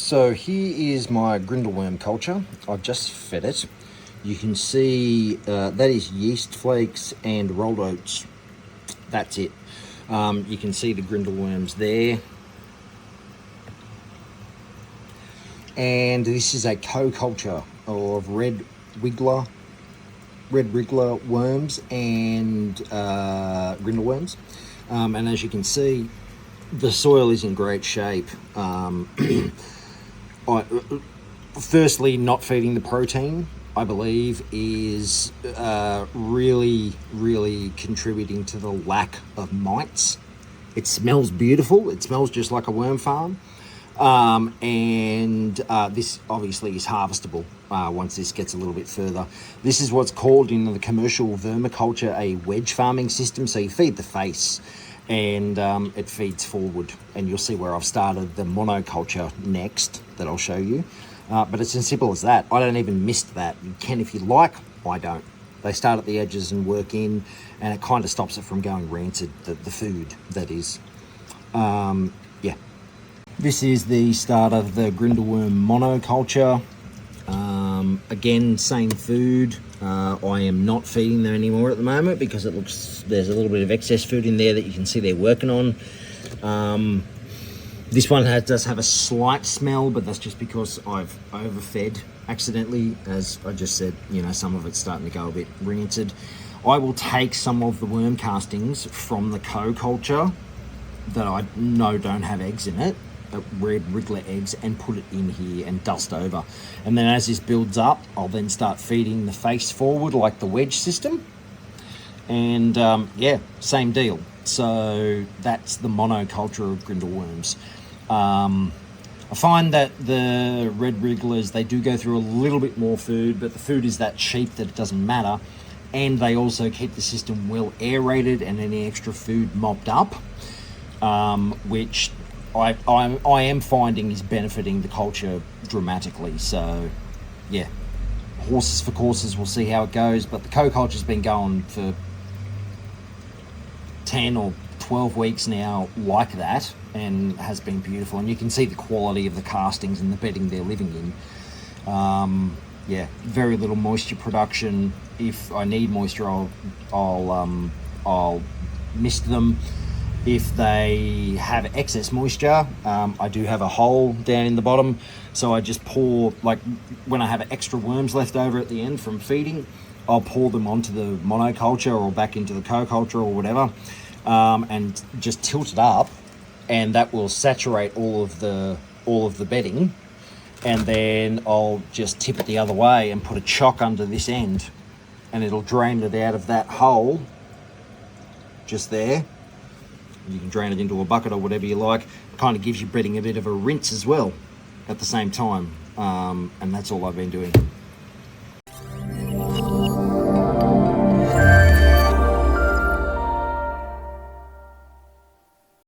So here is my Grindal worm culture. I've just fed it. You can see that is yeast, flakes and rolled oats. That's it. You can see the Grindal worms there. And this is a co-culture of red wriggler worms and Grindal worms. And as you can see, the soil is in great shape. Firstly, not feeding the protein, I believe, is really contributing to the lack of mites. It smells beautiful. It smells just like a worm farm. This obviously is harvestable once this gets a little bit further. This is what's called in the commercial vermiculture a wedge farming system. So you feed the face and it feeds forward. And you'll see where I've started the monoculture next that I'll show you. But it's as simple as that. I don't even mist that. You can if you like, I don't. They start at the edges and work in, and it kind of stops it from going rancid, the food, that is. Yeah. This is the start of the Grindal worm monoculture. Again, same food. I am not feeding them anymore at the moment because it looks there's a little bit of excess food in there that you can see they're working on. This one does have a slight smell, but that's just because I've overfed accidentally. As I just said, you know, some of it's starting to go a bit rancid. I will take some of the worm castings from the co-culture that I know don't have eggs in it, red wriggler eggs, and put it in here and dust over. And then as this builds up, I'll then start feeding the face forward like the wedge system. And yeah, same deal. So that's the monoculture of Grindal worms. I find that the red wrigglers, they do go through a little bit more food, but the food is that cheap that it doesn't matter. And they also keep the system well aerated and any extra food mopped up, which I am finding is benefiting the culture dramatically. So yeah, horses for courses, we'll see how it goes. But the co-culture's been going for 10 or 12 weeks now like that, and has been beautiful. And you can see the quality of the castings and the bedding they're living in. Yeah, very little moisture production. If I need moisture, I'll mist them. If they have excess moisture, I do have a hole down in the bottom, so I just pour, like when I have extra worms left over at the end from feeding, I'll pour them onto the monoculture or back into the co-culture or whatever, and just tilt it up, and that will saturate all of the bedding. And then I'll just tip it the other way and put a chock under this end, and it'll drain it out of that hole just there. You can drain it into a bucket or whatever you like. It kind of gives your bedding a bit of a rinse as well at the same time. And that's all I've been doing.